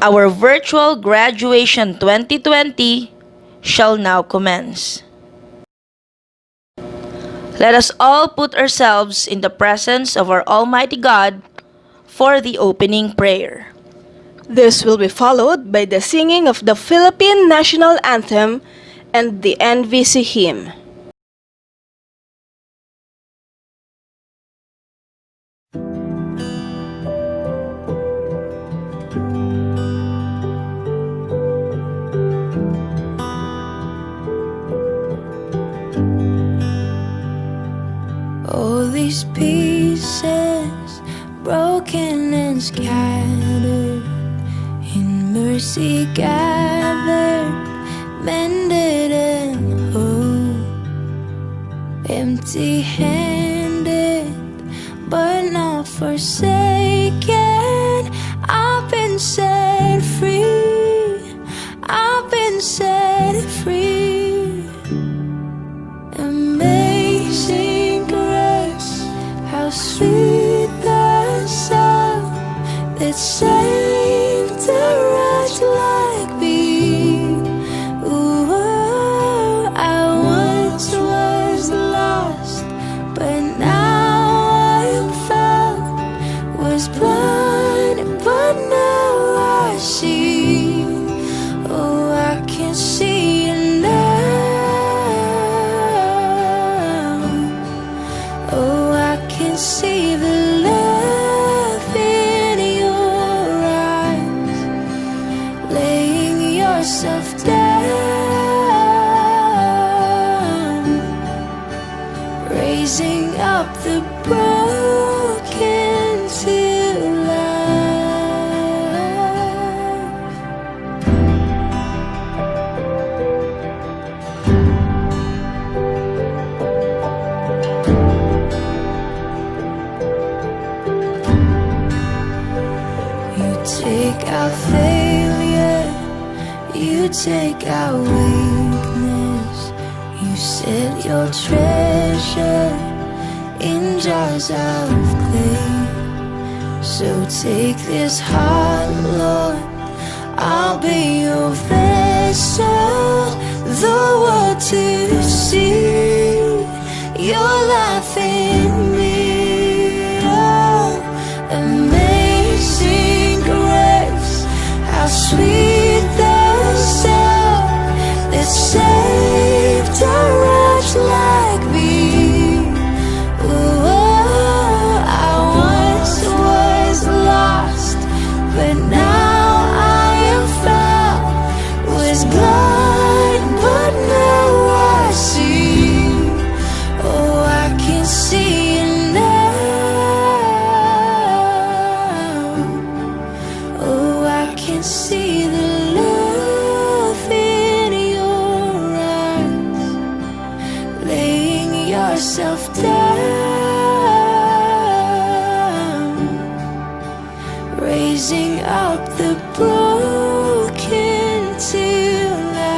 Our virtual graduation 2020 shall now commence. Let us all put ourselves in the presence of our Almighty God for the opening prayer. This will be followed by the singing of the Philippine National Anthem and the NVC hymn. All these pieces, broken and scattered, in mercy gathered, mended and whole, empty-handed, but not forsaken. I've been set free, I've been set free. Amazing grace, how sweet the sound that saved a wretch like me. Ooh, I once was lost, but now I am found. Was blind, but now I see. Oh, I can see it now. Oh, I can see the love in your eyes, laying yourself down, raising up the broken to life. You take out failure, you take out weakness, you set your treasure in jars of clay. So take this heart, Lord, I'll be your vessel, the world to see your life in me. Oh, amazing grace, how sweet the sound that saved a wretch like me. Ooh, I once was lost, but now I am found. Was blind, but now I see. Oh, I can see it now. Oh, I can see the love in your eyes, laying yourself down, raising up the broken to life.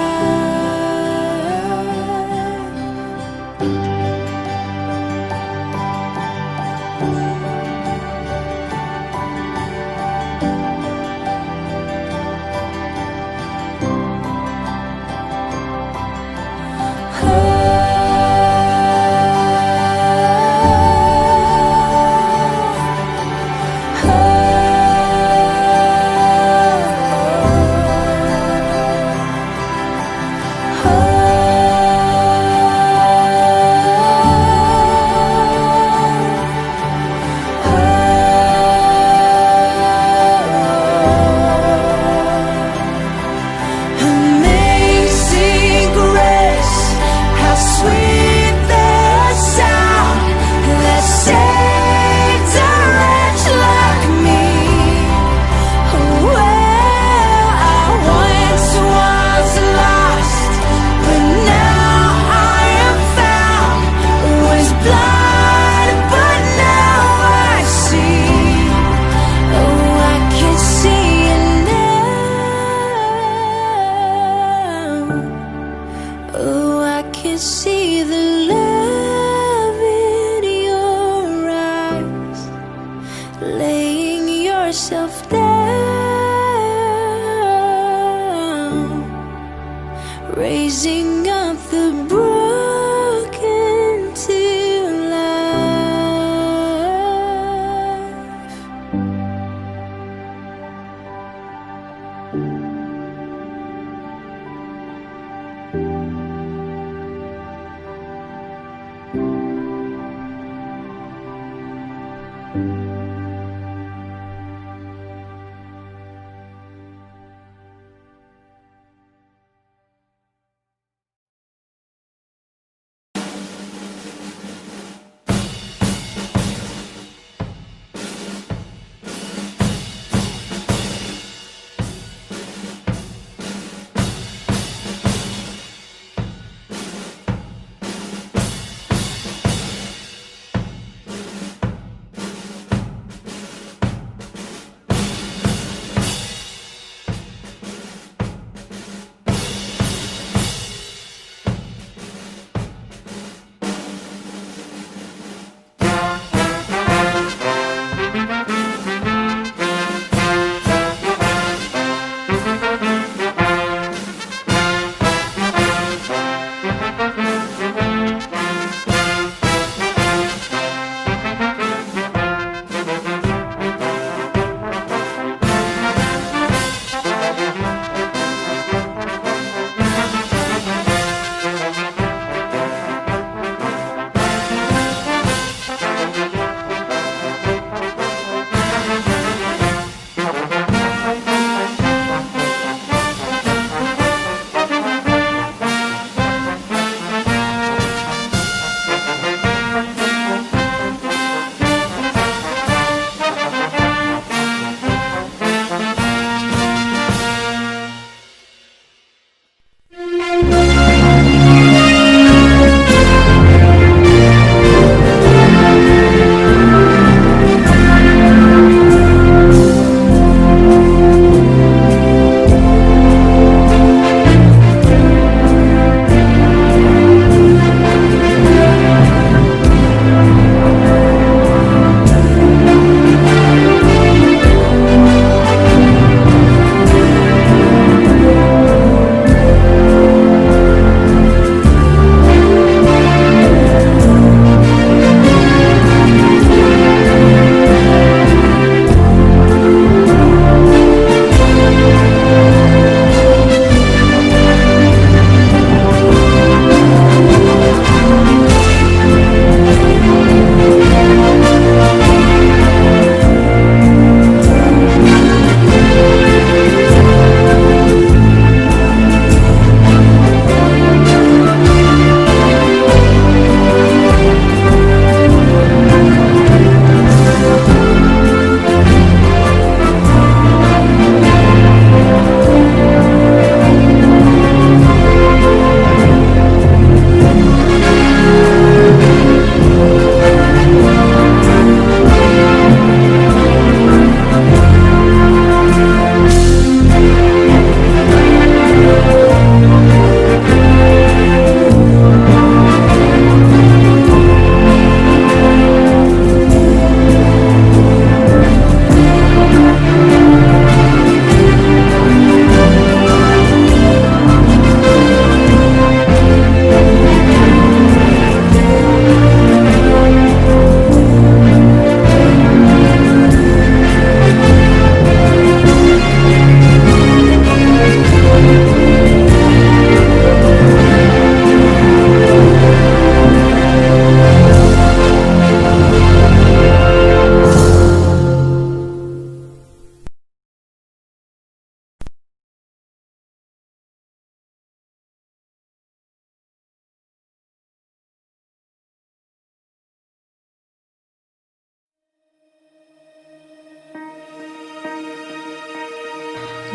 raising up the broken to life.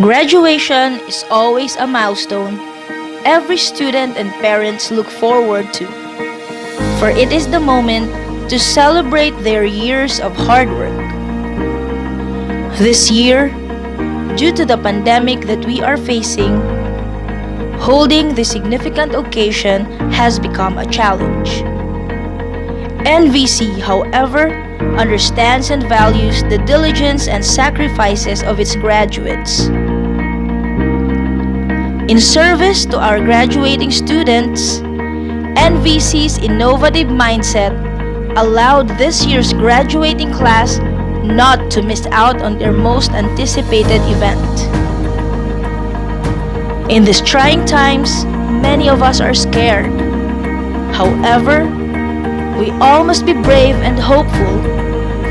Graduation is always a milestone every student and parents look forward to, for it is the moment to celebrate their years of hard work. This year, due to the pandemic that we are facing, holding this significant occasion has become a challenge. NVC, however, understands and values the diligence and sacrifices of its graduates. In service to our graduating students, NVC's innovative mindset allowed this year's graduating class not to miss out on their most anticipated event. In these trying times, many of us are scared. However, we all must be brave and hopeful,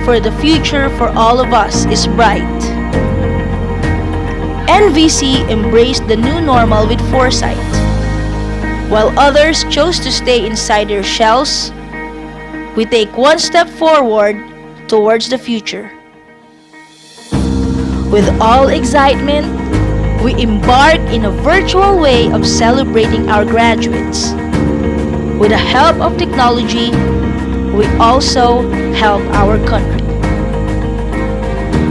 for the future for all of us is bright. NVC embraced the new normal with foresight. While others chose to stay inside their shells, we take one step forward towards the future. With all excitement, we embark in a virtual way of celebrating our graduates. With the help of technology, we also help our country.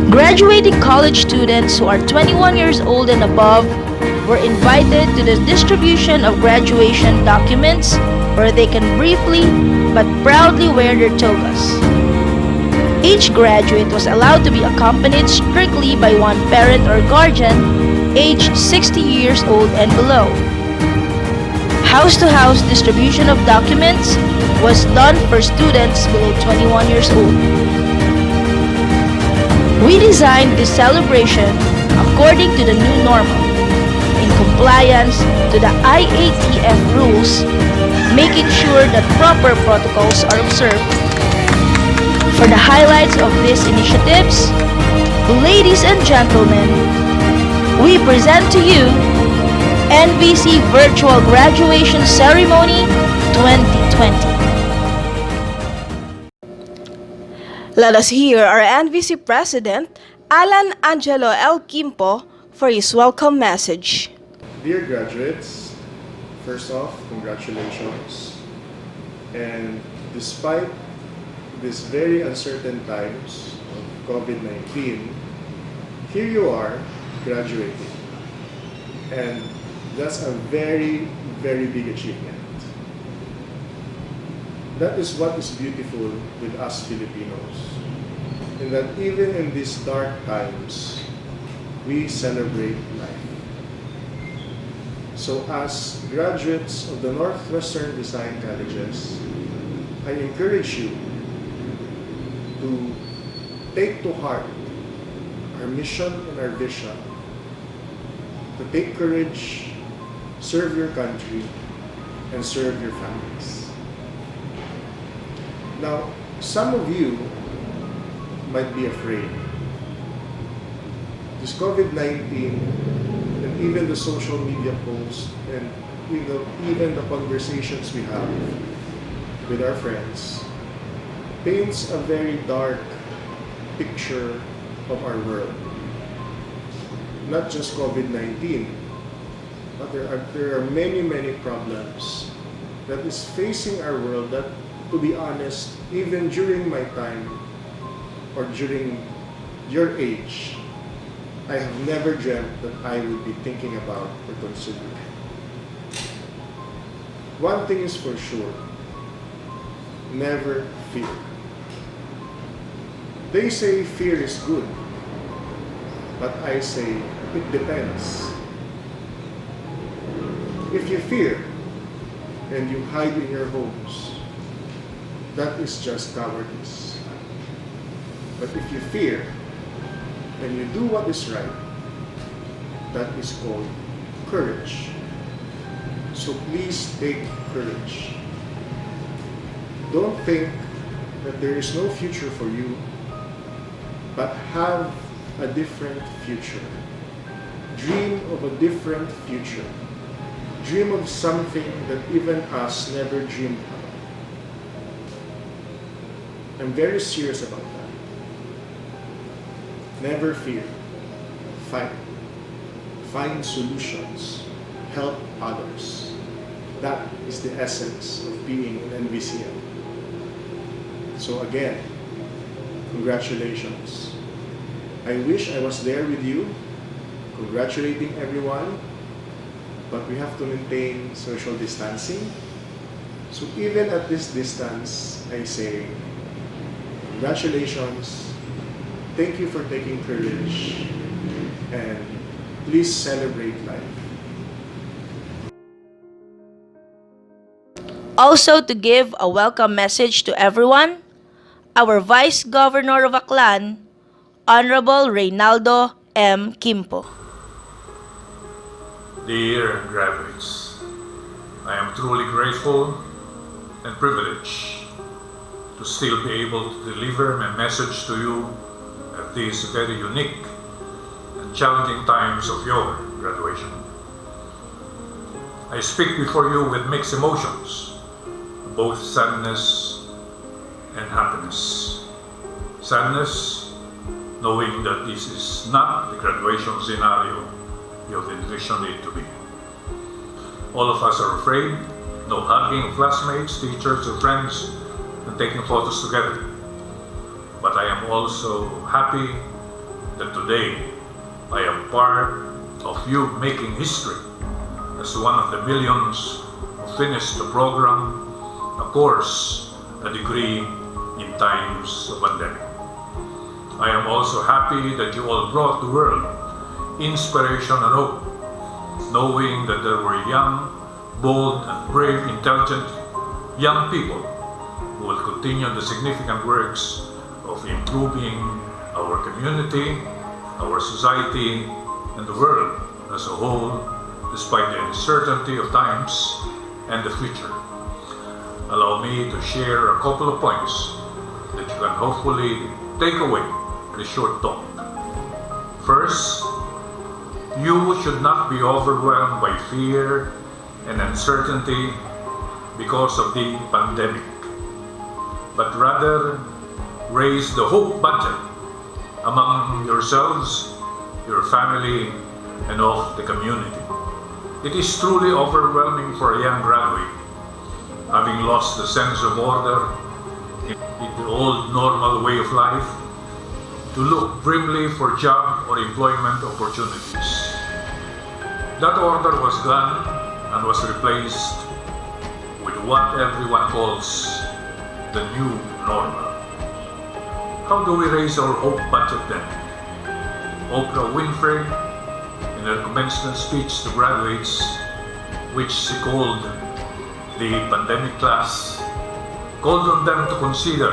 Graduating college students who are 21 years old and above were invited to the distribution of graduation documents where they can briefly but proudly wear their togas. Each graduate was allowed to be accompanied strictly by one parent or guardian aged 60 years old and below. House-to-house distribution of documents was done for students below 21 years old. We designed this celebration according to the new normal, in compliance to the IATF rules, making sure that proper protocols are observed. For the highlights of these initiatives, ladies and gentlemen, we present to you NVC Virtual Graduation Ceremony 2020. Let us hear our NVC President, Alan Angelo L. Quimpo, for his welcome message. Dear graduates, first off, congratulations. And despite these very uncertain times of COVID-19, here you are graduating. And that's a very, very big achievement. That is what is beautiful with us Filipinos, in that even in these dark times, we celebrate life. So as graduates of the Northwestern Design Colleges, I encourage you to take to heart our mission and our vision, to take courage, serve your country, and serve your families. Now, some of you might be afraid. This COVID-19 and even the social media posts and even the conversations we have with our friends paints a very dark picture of our world. Not just COVID-19, but there are many, many problems that is facing our world that, to be honest, even during my time or during your age, I have never dreamt that I would be thinking about or considering. One thing is for sure, never fear. They say fear is good, but I say it depends. If you fear and you hide in your homes, that is just cowardice. But if you fear and you do what is right, that is called courage. So please take courage. Don't think that there is no future for you, but have a different future. Dream of a different future. Dream of something that even us never dreamed of. I'm very serious about that. Never fear. Fight. Find solutions. Help others. That is the essence of being an NVCM. So again, congratulations. I wish I was there with you, congratulating everyone, but we have to maintain social distancing. So even at this distance, I say, congratulations, thank you for taking courage, and please celebrate life. Also, to give a welcome message to everyone, our Vice Governor of Aklan, Honorable Reynaldo M. Quimpo. Dear graduates, I am truly grateful and privileged to still be able to deliver my message to you at these very unique and challenging times of your graduation. I speak before you with mixed emotions, both sadness and happiness. Sadness, knowing that this is not the graduation scenario you envisioned it to be. All of us are afraid, no hugging of classmates, teachers, or friends, and taking photos together. But I am also happy that today I am part of you making history as one of the millions who finished the program, a course, a degree in times of pandemic. I am also happy that you all brought the world inspiration and hope, knowing that there were young, bold, and brave, intelligent young people who will continue the significant works of improving our community, our society, and the world as a whole, despite the uncertainty of times and the future. Allow me to share a couple of points that you can hopefully take away the short talk. First, you should not be overwhelmed by fear and uncertainty because of the pandemic, but rather raise the hope budget among yourselves, your family, and of the community. It is truly overwhelming for a young graduate, having lost the sense of order in the old normal way of life, to look grimly for job or employment opportunities. That order was gone and was replaced with what everyone calls the new normal. How do we raise our hope budget then? Oprah Winfrey, in her commencement speech to graduates, which she called the pandemic class, called on them to consider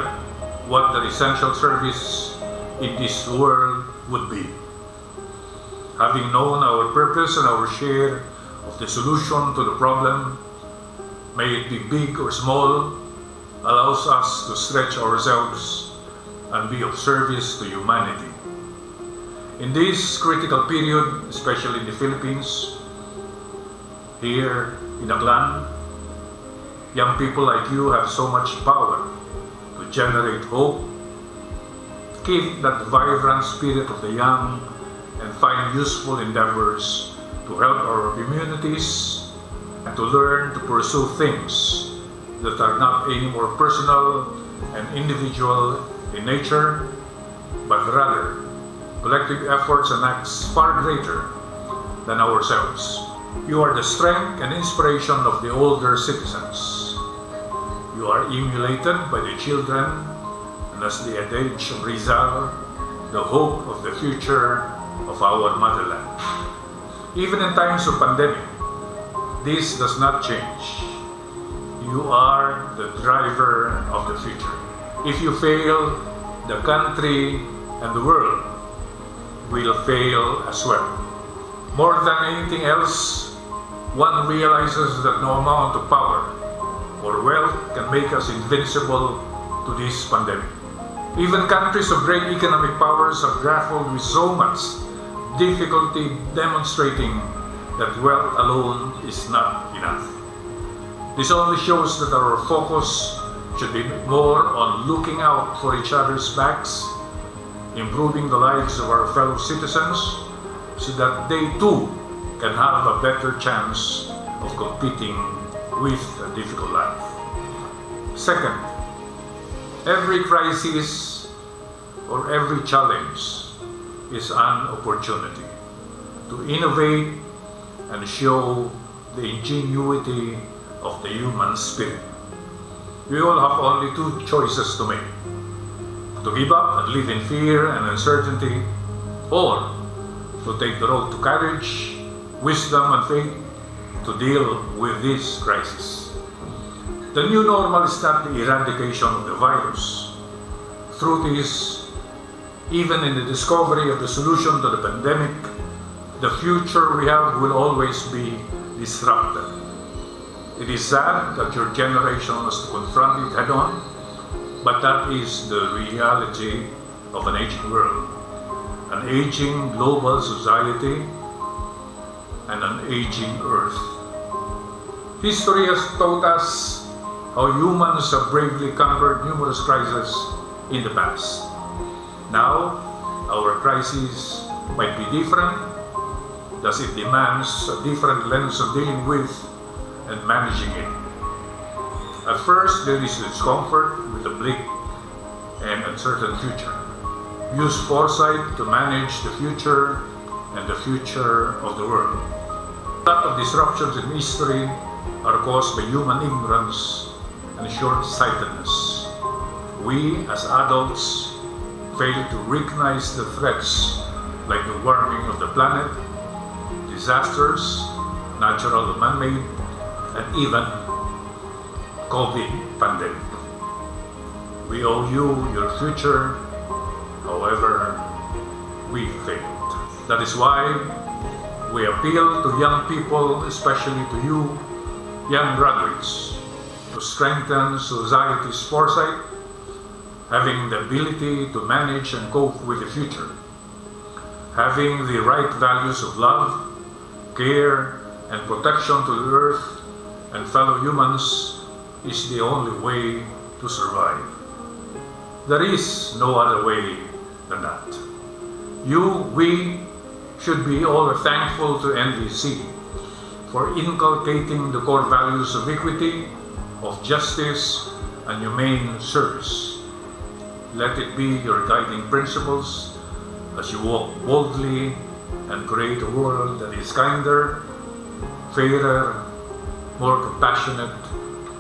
what their essential service in this world would be. Having known our purpose and our share of the solution to the problem, may it be big or small, allows us to stretch ourselves and be of service to humanity. In this critical period, especially in the Philippines, here in Aklan, young people like you have so much power to generate hope, keep that vibrant spirit of the young, and find useful endeavors to help our communities and to learn to pursue things that are not any more personal and individual in nature, but rather collective efforts and acts far greater than ourselves. You are the strength and inspiration of the older citizens. You are emulated by the children, and as the adage of Rizal, the hope of the future of our motherland. Even in times of pandemic, this does not change. You are the driver of the future. If you fail, the country and the world will fail as well. More than anything else, one realizes that no amount of power or wealth can make us invincible to this pandemic. Even countries of great economic powers have grappled with so much difficulty demonstrating that wealth alone is not enough. This only shows that our focus should be more on looking out for each other's backs, improving the lives of our fellow citizens, so that they too can have a better chance of competing with a difficult life. Second, every crisis or every challenge is an opportunity to innovate and show the ingenuity of the human spirit. We all have only two choices to make: to give up and live in fear and uncertainty, or to take the road to courage, wisdom, and faith to deal with this crisis. The new normal is not the eradication of the virus. Truth is, even in the discovery of the solution to the pandemic, the future we have will always be disrupted. It is sad that your generation has to confront it head-on, but that is the reality of an aging world, an aging global society, and an aging Earth. History has taught us how humans have bravely conquered numerous crises in the past. Now, our crisis might be different, thus it demands a different lens of dealing with and managing it. At first, there is discomfort with a bleak and uncertain future. Use foresight to manage the future and the future of the world. A lot of disruptions in history are caused by human ignorance and short-sightedness. We, as adults, fail to recognize the threats like the warming of the planet, disasters, natural and man-made, and even COVID pandemic. We owe you your future, however, we failed. That is why we appeal to young people, especially to you, young graduates, to strengthen society's foresight, having the ability to manage and cope with the future, having the right values of love, care, and protection to the earth and fellow humans is the only way to survive. There is no other way than that. We should be all thankful to NVC for inculcating the core values of equity, of justice, and humane service. Let it be your guiding principles as you walk boldly and create a world that is kinder, fairer, more compassionate,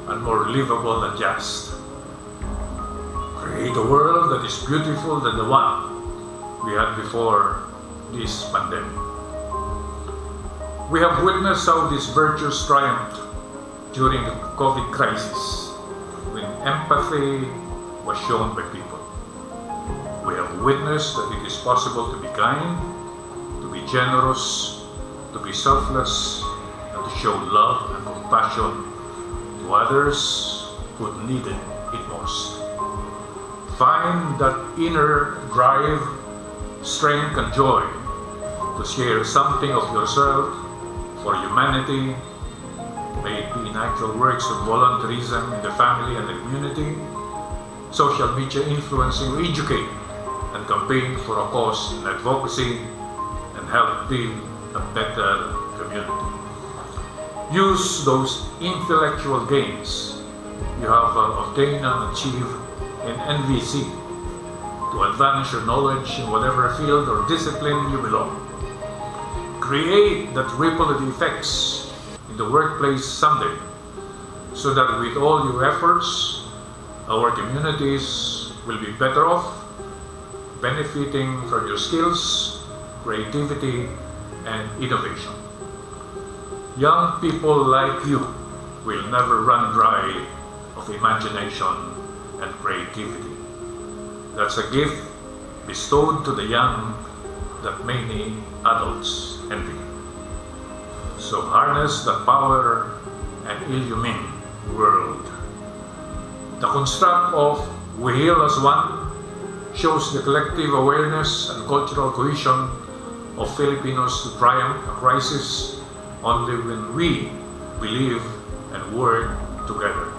and more livable and just. Create a world that is beautiful than the one we had before this pandemic. We have witnessed how these virtues triumphed during the COVID crisis, when empathy was shown by people. We have witnessed that it is possible to be kind, to be generous, to be selfless, and to show love and compassion to others who needed it most. Find that inner drive, strength, and joy to share something of yourself for humanity, may it be in actual works of volunteerism in the family and the community, social media influencing to educate and campaign for a cause and advocacy, and help build a better community. Use those intellectual gains you have obtained and achieved in NVC to advance your knowledge in whatever field or discipline you belong. Create that ripple effects in the workplace someday, so that with all your efforts, our communities will be better off, benefiting from your skills, creativity, and innovation. Young people like you will never run dry of imagination and creativity. That's a gift bestowed to the young that many adults envy. So harness the power and illumine the world. The construct of We Heal as One shows the collective awareness and cultural cohesion of Filipinos to triumph a crisis only when we believe and work together.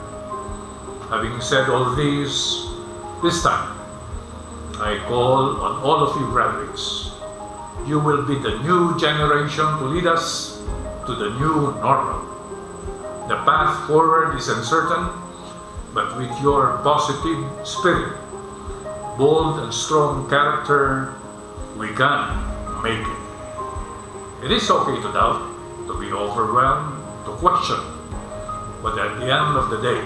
Having said all this time, I call on all of you graduates. You will be the new generation to lead us to the new normal. The path forward is uncertain, but with your positive spirit, bold and strong character, we can make it. It is okay to doubt, to be overwhelmed, to question, but at the end of the day,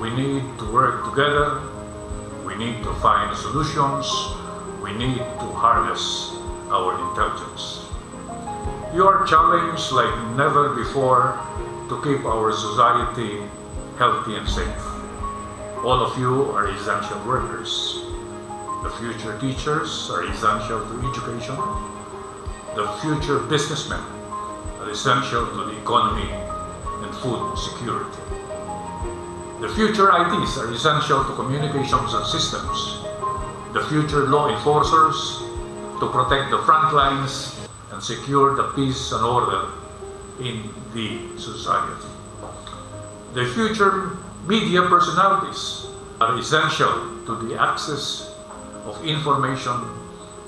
we need to work together, we need to find solutions, we need to harness our intelligence. You are challenged like never before to keep our society healthy and safe. All of you are essential workers. The future teachers are essential to education. The future businessmen are essential to the economy and food security. The future ITs are essential to communications and systems. The future law enforcers to protect the front lines and secure the peace and order in the society. The future media personalities are essential to the access of information,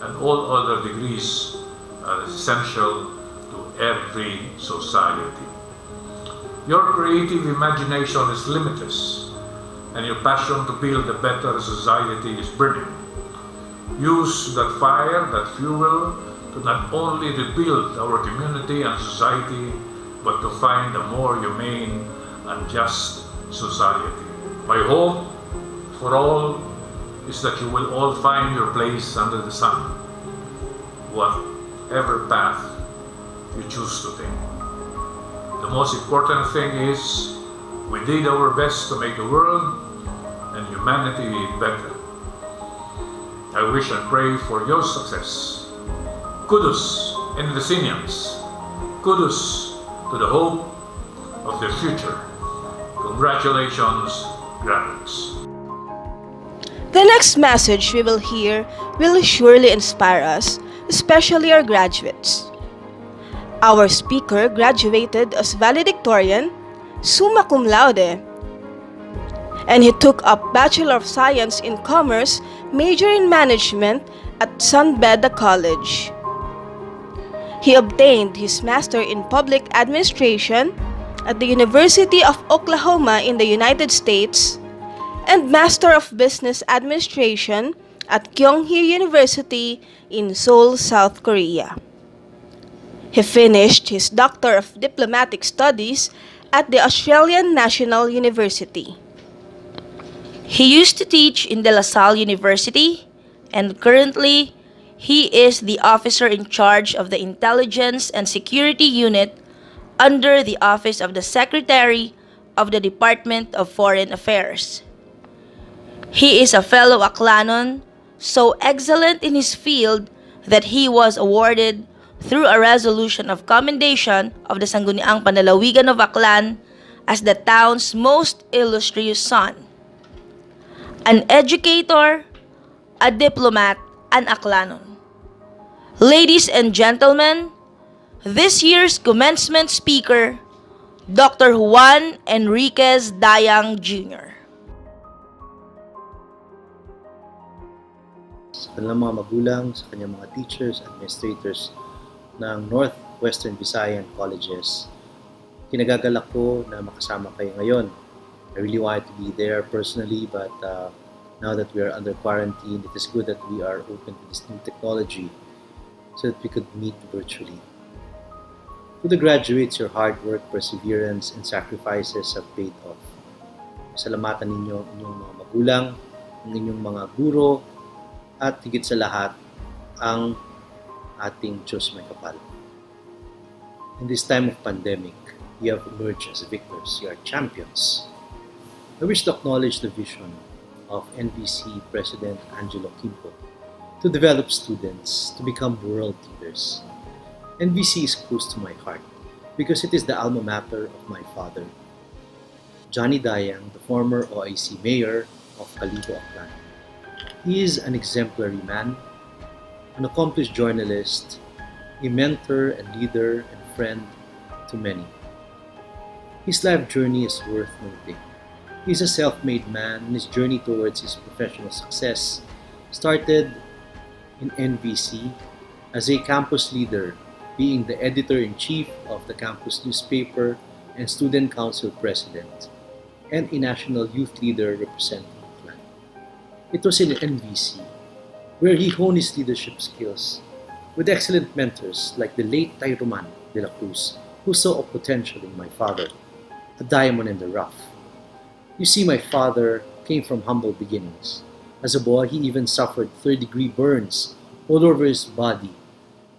and all other degrees are essential to every society. Your creative imagination is limitless, and your passion to build a better society is burning. Use that fire, that fuel, to not only rebuild our community and society, but to find a more humane and just society. My hope for all is that you will all find your place under the sun, whatever path you choose to take. The most important thing is we did our best to make the world and humanity better. I wish and pray for your success. Kudos, Endesinians. Kudos to the hope of the future. Congratulations, graduates. The next message we will hear will surely inspire us, especially our graduates. Our speaker graduated as valedictorian, summa cum laude, and he took up Bachelor of Science in Commerce, major in Management at San Beda College. He obtained his Master in Public Administration at the University of Oklahoma in the United States and Master of Business Administration at Kyunghee University in Seoul, South Korea. He finished his Doctor of Diplomatic Studies at the Australian National University. He used to teach in De La Salle University, and currently, he is the officer in charge of the Intelligence and Security Unit under the Office of the Secretary of the Department of Foreign Affairs. He is a fellow Aklanon, so excellent in his field that he was awarded through a resolution of commendation of the Sangguniang Panlalawigan of Aklan as the town's most illustrious son. An educator, a diplomat, an Aklanon. Ladies and gentlemen, this year's commencement speaker, Dr. Juan Enriquez Dayang Jr. Sa kanilang mga magulang, sa kanyang mga teachers, administrators ng Northwestern Visayan Colleges. Kinagagalak ko na makasama kayo ngayon. I really wanted to be there personally, but now that we are under quarantine, it is good that we are open to this new technology so that we could meet virtually. To the graduates, your hard work, perseverance, and sacrifices have paid off. Salamatan ninyo ang inyong mga magulang, ang inyong mga guro, at higit sa lahat, ang ating Diyos may kapal. In this time of pandemic, you have emerged as victors. You are champions. I wish to acknowledge the vision of NVC President Angelo Quimpo to develop students to become world leaders. NVC is close to my heart because it is the alma mater of my father, Johnny Dayang, the former OIC mayor of Calibo, Aklan. He is an exemplary man, an accomplished journalist, a mentor and leader and friend to many. His life journey is worth noting. He is a self-made man, and his journey towards his professional success started in NVC as a campus leader, being the editor-in-chief of the campus newspaper and student council president, and a national youth leader representing Aklan. It was in NVC where he honed his leadership skills with excellent mentors like the late Tyroman de la Cruz, who saw a potential in my father, a diamond in the rough. You see, my father came from humble beginnings. As a boy, he even suffered third-degree burns all over his body,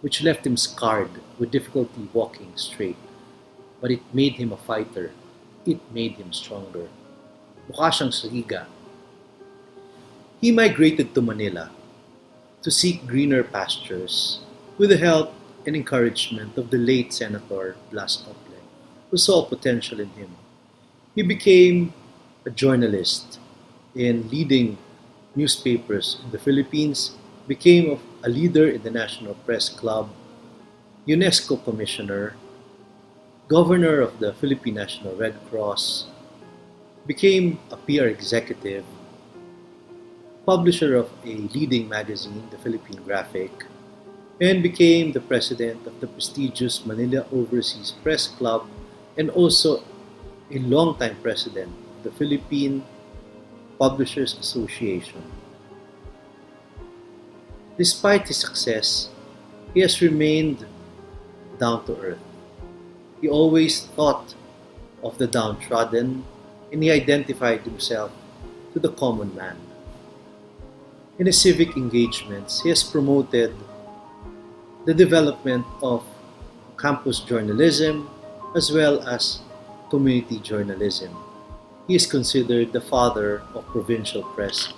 which left him scarred with difficulty walking straight. But it made him a fighter, it made him stronger. Mukha siyang sahiga. He migrated to Manila to seek greener pastures with the help and encouragement of the late Senator Blas Ople, who saw potential in him. He became a journalist in leading newspapers in the Philippines, became a leader in the National Press Club, UNESCO Commissioner, Governor of the Philippine National Red Cross, became a PR executive, publisher of a leading magazine, the Philippine Graphic, and became the president of the prestigious Manila Overseas Press Club and also a longtime president of the Philippine Publishers Association. Despite his success, he has remained down to earth. He always thought of the downtrodden and he identified himself to the common man. In his civic engagements, he has promoted the development of campus journalism as well as community journalism. He is considered the father of provincial press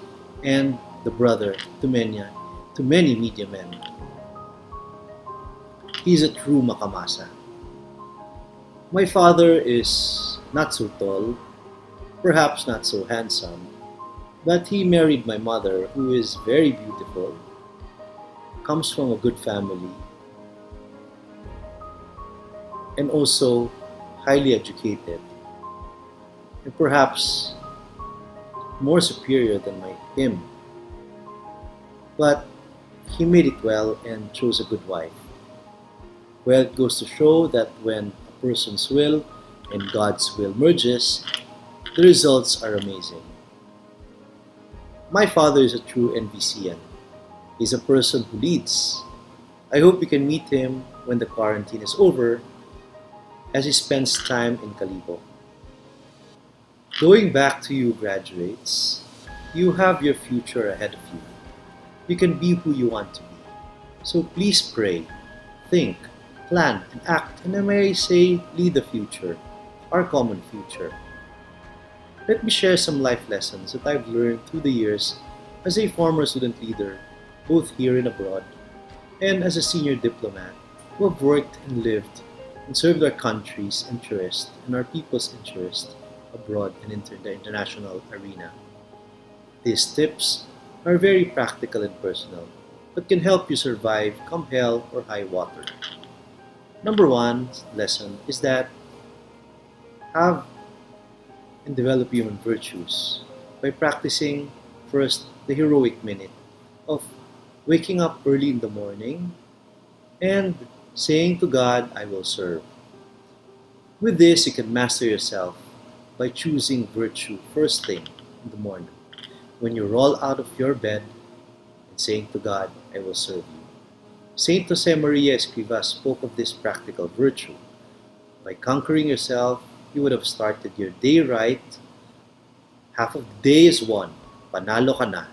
and the brother to many media men. He is a true makamasa. My father is not so tall, perhaps not so handsome, but he married my mother, who is very beautiful, comes from a good family, and also highly educated, and perhaps more superior than him. But he made it well and chose a good wife. Well, it goes to show that when a person's will and God's will merges, the results are amazing. My father is a true NVCN. He's a person who leads. I hope you can meet him when the quarantine is over as he spends time in Calibo. Going back to you graduates, you have your future ahead of you. You can be who you want to be. So please pray, think, plan, and act, and I may say, lead the future, our common future. Let me share some life lessons that I've learned through the years as a former student leader, both here and abroad, and as a senior diplomat who have worked and lived and served our country's interest and our people's interest abroad and in the international arena. These tips are very practical and personal, but can help you survive come hell or high water. Number one lesson is that have and develop human virtues by practicing first the heroic minute of waking up early in the morning and saying to God, I will serve. With this, you can master yourself by choosing virtue first thing in the morning when you roll out of your bed and saying to God, I will serve you. Saint Josemaria Escrivá spoke of this practical virtue. By conquering yourself, you would have started your day right. Half of the day is won. Panalo ka na.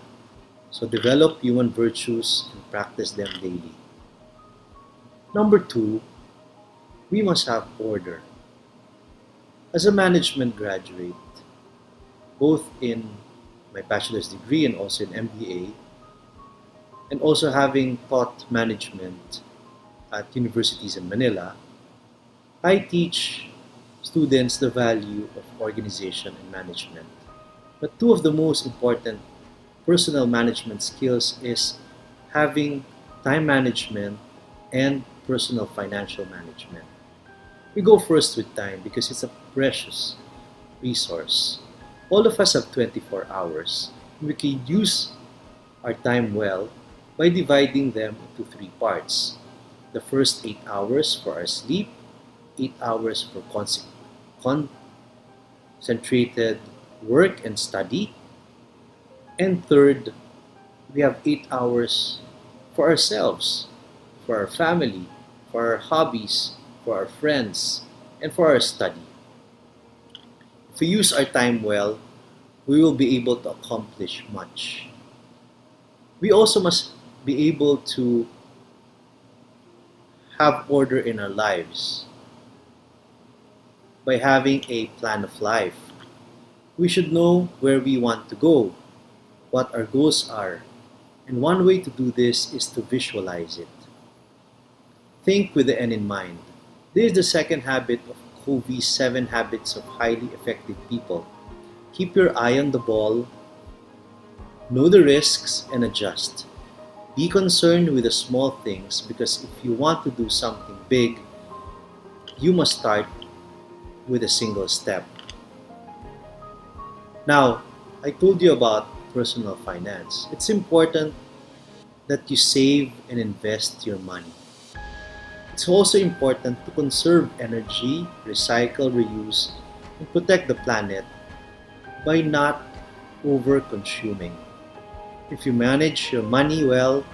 So develop human virtues and practice them daily. Number two, we must have order. As a management graduate, both in my bachelor's degree and also in MBA, and also having taught management at universities in Manila, I teach students the value of organization and management. But two of the most important personal management skills is having time management and personal financial management. We go first with time because it's a precious resource. All of us have 24 hours. We can use our time well by dividing them into three parts. The first 8 hours for our sleep, 8 hours for concentrated work and study, and third, we have 8 hours for ourselves, for our family, for our hobbies, for our friends, and for our study. If we use our time well, we will be able to accomplish much. We also must be able to have order in our lives by having a plan of life. We should know where we want to go, what our goals are, and one way to do this is to visualize it. Think with the end in mind. This is the second habit of Covey's 7 Habits of Highly Effective People. Keep your eye on the ball, know the risks, and adjust. Be concerned with the small things because if you want to do something big, you must start with a single step. Now, I told you about personal finance. It's important that you save and invest your money. It's also important to conserve energy, recycle, reuse, and protect the planet by not over-consuming. If you manage your money well,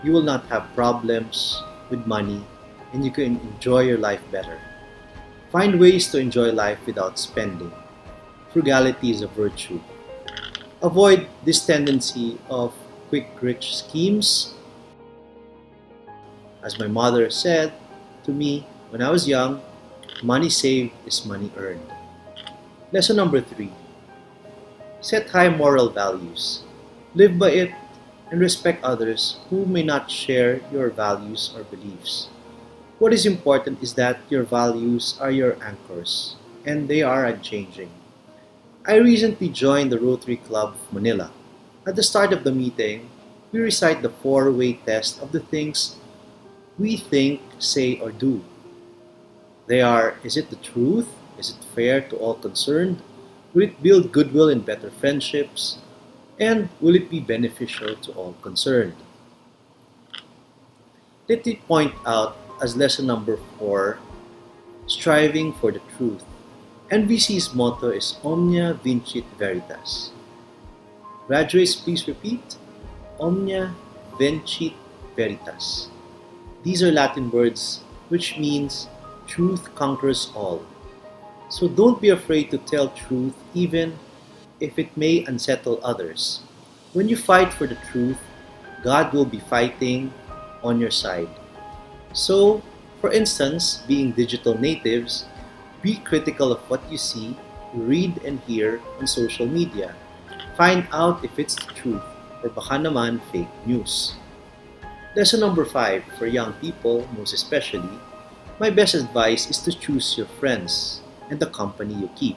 you will not have problems with money and you can enjoy your life better. Find ways to enjoy life without spending. Frugality is a virtue. Avoid this tendency of quick rich schemes. As my mother said to me when I was young, money saved is money earned. Lesson number 3. Set high moral values. Live by it and respect others who may not share your values or beliefs. What is important is that your values are your anchors and they are unchanging. I recently joined the Rotary Club of Manila. At the start of the meeting, we recite the 4-way test of the things we think, say, or do. They are: is it the truth? Is it fair to all concerned? Will it build goodwill and better friendships? And will it be beneficial to all concerned? Let me point out as lesson number 4, striving for the truth. NVC's motto is Omnia Vincit Veritas. Graduates, please repeat. Omnia Vincit Veritas. These are Latin words which means truth conquers all. So don't be afraid to tell truth even if it may unsettle others. When you fight for the truth, God will be fighting on your side. So, for instance, being digital natives, be critical of what you see, read, and hear on social media. Find out if it's the truth or baka naman fake news. Lesson number 5, for young people, most especially, my best advice is to choose your friends and the company you keep.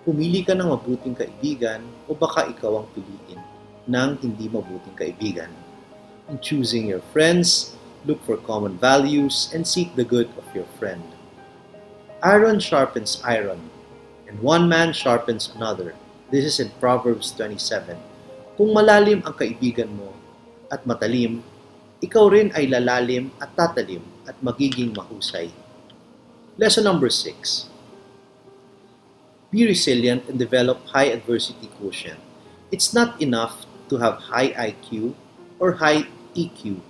Pumili ka ng mabuting kaibigan o baka ikaw ang piliin ng hindi mabuting kaibigan. In choosing your friends, look for common values and seek the good of your friend. Iron sharpens iron, and one man sharpens another. This is in Proverbs 27. Kung malalim ang kaibigan mo at matalim, ikaw rin ay lalalim at tatalim at magiging mahusay. Lesson number 6. Be resilient and develop high adversity quotient. It's not enough to have high IQ or high EQ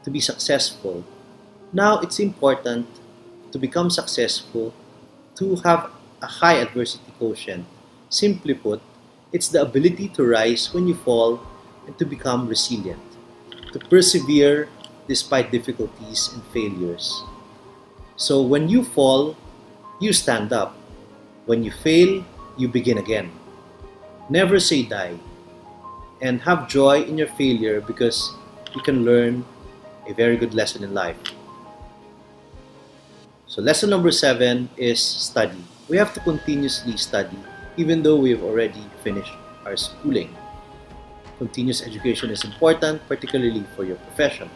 to be successful. Now it's important to become successful to have a high adversity quotient. Simply put, it's the ability to rise when you fall and to become resilient, to persevere despite difficulties and failures. So when you fall, you stand up. When you fail, you begin again. Never say die. And have joy in your failure because you can learn a very good lesson in life. So lesson number 7 is study. We have to continuously study even though we've already finished our schooling. Continuous education is important, particularly for your profession.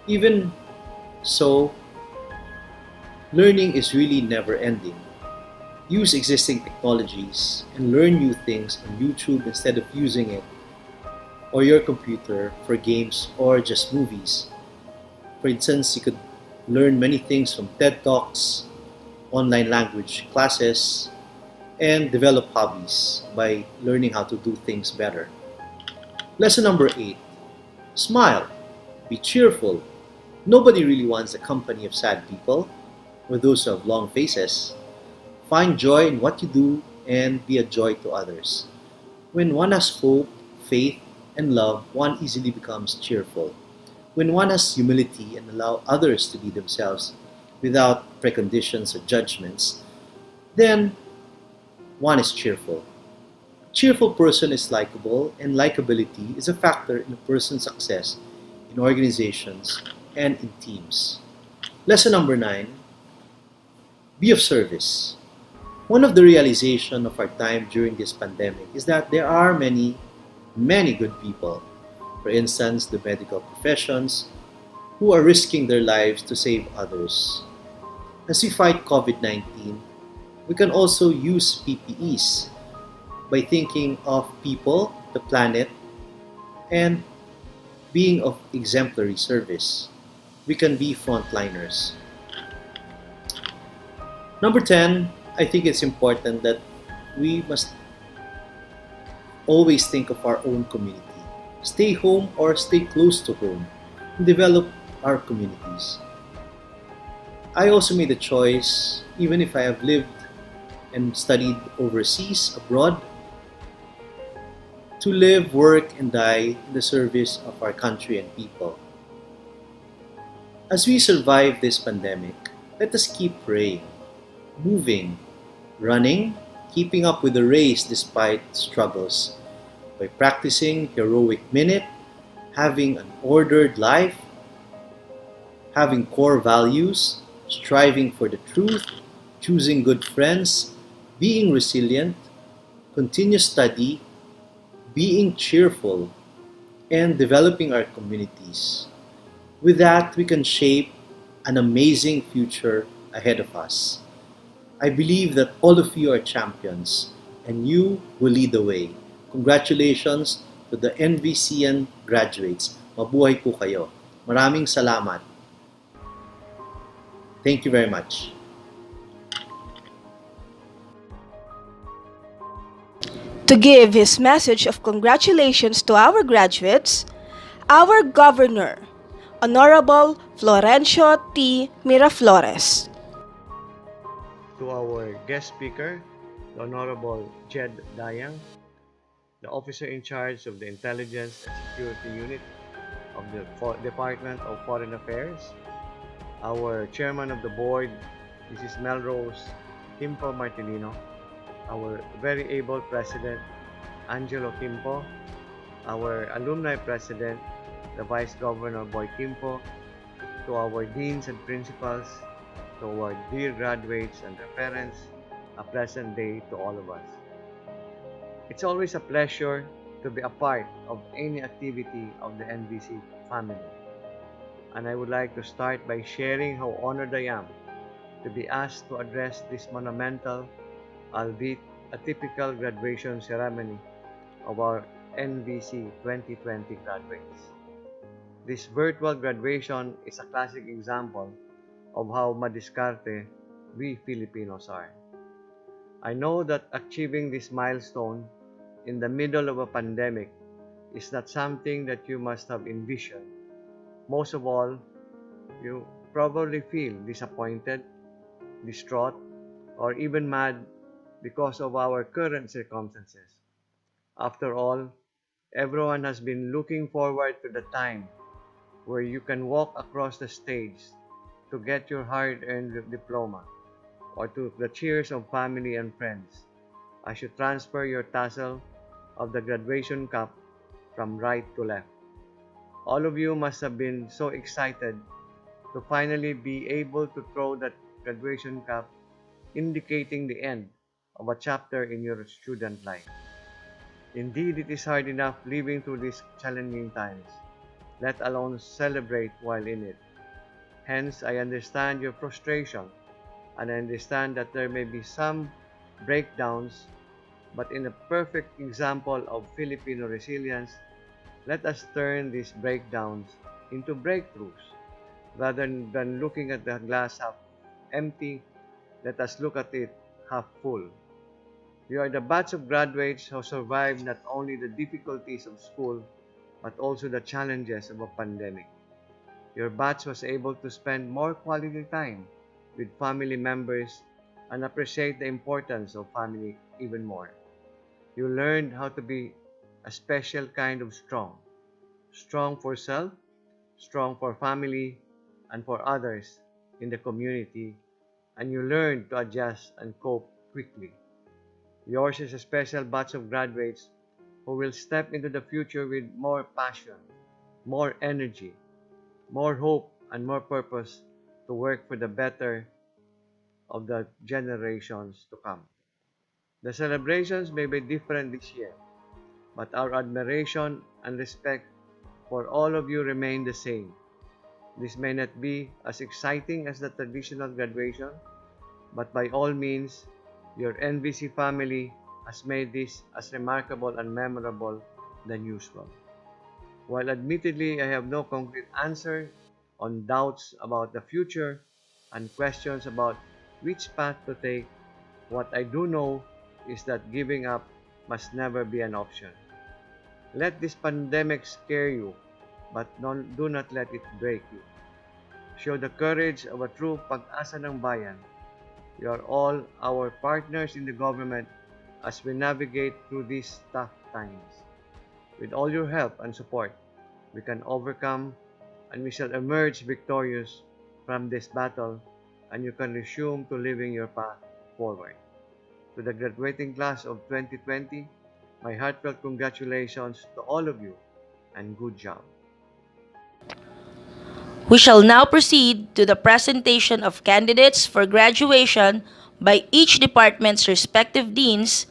Even so, learning is really never ending. Use existing technologies and learn new things on YouTube instead of using it or your computer for games or just movies. For instance, you could learn many things from TED Talks, online language classes, and develop hobbies by learning how to do things better. Lesson number 8. Smile. Be cheerful. Nobody really wants the company of sad people or those who have long faces. Find joy in what you do and be a joy to others. When one has hope, faith, and love, one easily becomes cheerful. When one has humility and allow others to be themselves, without preconditions or judgments, then one is cheerful. A cheerful person is likable, and likability is a factor in a person's success in organizations and in teams. Lesson number 9: be of service. One of the realization of our time during this pandemic is that there are many good people. For instance, the medical professions who are risking their lives to save others. As we fight COVID-19, we can also use PPEs by thinking of people, the planet, and being of exemplary service. We can be frontliners. Number 10, I think it's important that we must always think of our own community. Stay home or stay close to home and develop our communities. I also made a choice, even if I have lived and studied overseas, abroad, to live, work, and die in the service of our country and people. As we survive this pandemic, let us keep praying, moving, running, keeping up with the race despite struggles, by practicing heroic minute, having an ordered life, having core values, striving for the truth, choosing good friends, being resilient, continuous study, being cheerful, and developing our communities. With that, we can shape an amazing future ahead of us. I believe that all of you are champions and you will lead the way. Congratulations to the NVCN graduates. Mabuhay po kayo. Maraming salamat. Thank you very much. To give his message of congratulations to our graduates, our Governor, Honorable Florencio T. Miraflores. To our guest speaker, the Honorable Jed Dayang, the officer in charge of the Intelligence and Security Unit of the Department of Foreign Affairs, our chairman of the board, Mrs. Melrose Kimpo Martilino, our very able president, Angelo Kimpo, our alumni president, the Vice Governor Boy Kimpo, to our deans and principals, to our dear graduates and their parents, a pleasant day to all of us. It's always a pleasure to be a part of any activity of the NVC family. And I would like to start by sharing how honored I am to be asked to address this monumental, albeit atypical graduation ceremony of our NVC 2020 graduates. This virtual graduation is a classic example of how madiskarte we Filipinos are. I know that achieving this milestone in the middle of a pandemic is not something that you must have envisioned. Most of all, you probably feel disappointed, distraught, or even mad because of our current circumstances. After all, everyone has been looking forward to the time where you can walk across the stage to get your hard-earned diploma, or to the cheers of family and friends as you transfer your tassel of the graduation cap from right to left. All of you must have been so excited to finally be able to throw that graduation cap, indicating the end of a chapter in your student life. Indeed, it is hard enough living through these challenging times, let alone celebrate while in it. Hence, I understand your frustration, and I understand that there may be some breakdowns, but in a perfect example of Filipino resilience, let us turn these breakdowns into breakthroughs. Rather than looking at the glass half empty, let us look at it half full. You are the batch of graduates who survived not only the difficulties of school, but also the challenges of a pandemic. Your batch was able to spend more quality time with family members and appreciate the importance of family even more. You learned how to be a special kind of strong. Strong for self, strong for family, and for others, in the community, and you learn to adjust and cope quickly. Yours is a special batch of graduates who will step into the future with more passion, more energy, more hope, and more purpose to work for the better of the generations to come. The celebrations may be different this year, but our admiration and respect for all of you remain the same. This may not be as exciting as the traditional graduation, but by all means, your NVC family has made this as remarkable and memorable than usual. While admittedly I have no concrete answer on doubts about the future and questions about which path to take, what I do know is that giving up must never be an option. Let this pandemic scare you, but do not let it break you. Show the courage of a true pag-asa ng bayan. You are all our partners in the government as we navigate through these tough times. With all your help and support, we can overcome and we shall emerge victorious from this battle, and you can resume to living your path forward. To the graduating class of 2020, my heartfelt congratulations to all of you and good job. We shall now proceed to the presentation of candidates for graduation by each department's respective deans,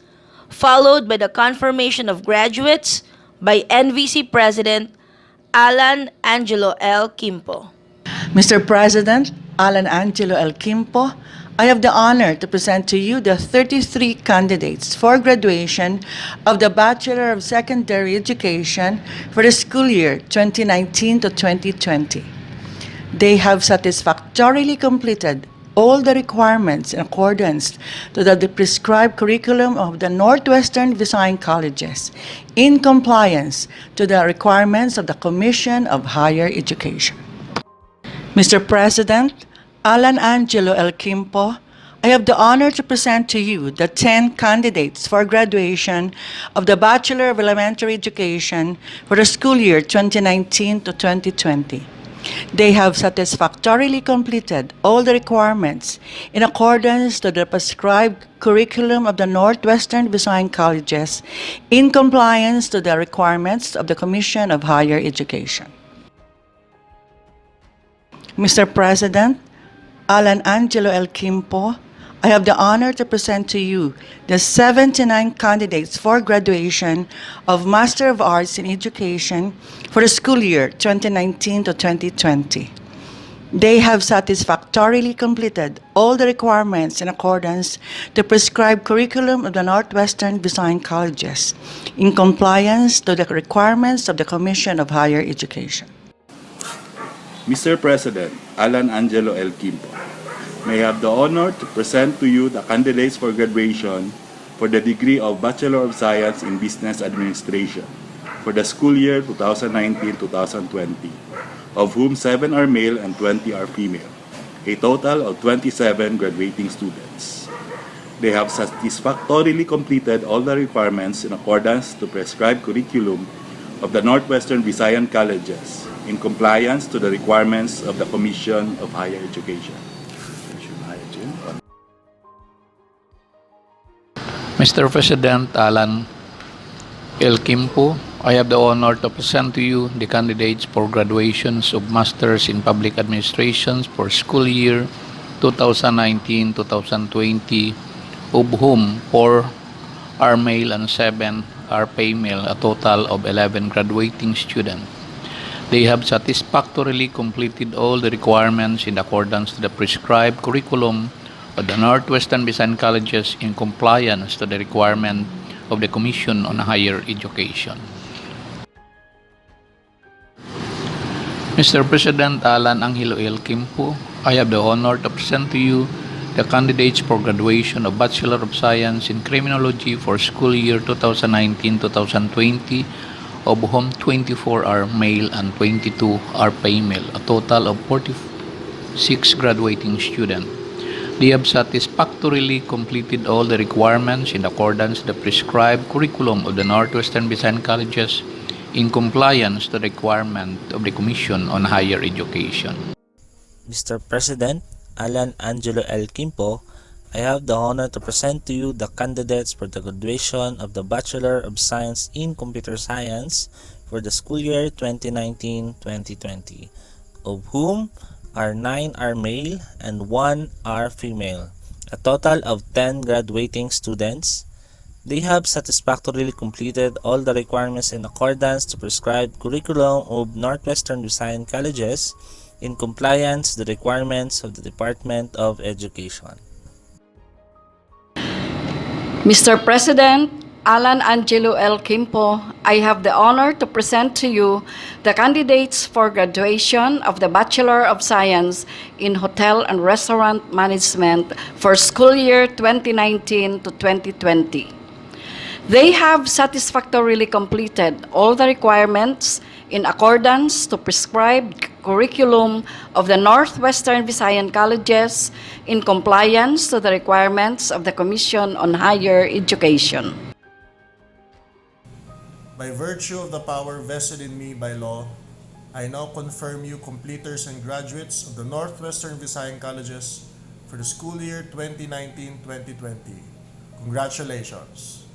followed by the confirmation of graduates by NVC President Alan Angelo L. Kimpo. Mr. President, Alan Angelo L. Kimpo, I have the honor to present to you the 33 candidates for graduation of the Bachelor of Secondary Education for the school year 2019 to 2020. They have satisfactorily completed all the requirements in accordance to the prescribed curriculum of the Northwestern Visayan Colleges, in compliance to the requirements of the Commission of Higher Education. Mr. President, Alan Angelo L. Kimpo, I have the honor to present to you the 10 candidates for graduation of the Bachelor of Elementary Education for the school year 2019 to 2020. They have satisfactorily completed all the requirements in accordance to the prescribed curriculum of the Northwestern Visayan Colleges, in compliance to the requirements of the Commission of Higher Education. Mr. President, Alan Angelo L. Kimpo, I have the honor to present to you the 79 candidates for graduation of Master of Arts in Education for the school year 2019 to 2020. They have satisfactorily completed all the requirements in accordance to prescribed curriculum of the Northwestern Visayan Colleges, in compliance to the requirements of the Commission of Higher Education. Mr. President, Alan Angelo L. Kimpo, may I have the honor to present to you the candidates for graduation for the degree of Bachelor of Science in Business Administration for the school year 2019-2020, of whom 7 are male and 20 are female, a total of 27 graduating students. They have satisfactorily completed all the requirements in accordance to prescribed curriculum of the Northwestern Visayan Colleges, in compliance to the requirements of the Commission of Higher Education. Mr. President Alan L. Kimpo, I have the honor to present to you the candidates for graduations of Masters in Public Administration for school year 2019-2020, of whom 4 are male and 7 are female, a total of 11 graduating students. They have satisfactorily completed all the requirements in accordance to the prescribed curriculum of the Northwestern Visayan Colleges, in compliance to the requirement of the Commission on Higher Education. Mr. President Alan Angelo L. Kimpo, I have the honor to present to you the candidates for graduation of Bachelor of Science in Criminology for school year 2019-2020, of whom 24 are male and 22 are female, a total of 46 graduating students. They have satisfactorily completed all the requirements in accordance with the prescribed curriculum of the Northwestern Visayan Colleges, in compliance to the requirement of the Commission on Higher Education. Mr. President, Alan Angelo L. Kimpo, I have the honor to present to you the candidates for the graduation of the Bachelor of Science in Computer Science for the school year 2019-2020, of whom 9 are male and 1 are female, a total of 10 graduating students. They have satisfactorily completed all the requirements in accordance to prescribed curriculum of Northwestern Visayan Colleges in compliance with the requirements of the Department of Education. Mr. President, Alan Angelo L. Kimpo, I have the honor to present to you the candidates for graduation of the Bachelor of Science in Hotel and Restaurant Management for school year 2019 to 2020. They have satisfactorily completed all the requirements in accordance to prescribed curriculum of the Northwestern Visayan Colleges in compliance to the requirements of the Commission on Higher Education. By virtue of the power vested in me by law, I now confirm you completers and graduates of the Northwestern Visayan Colleges for the school year 2019-2020. Congratulations!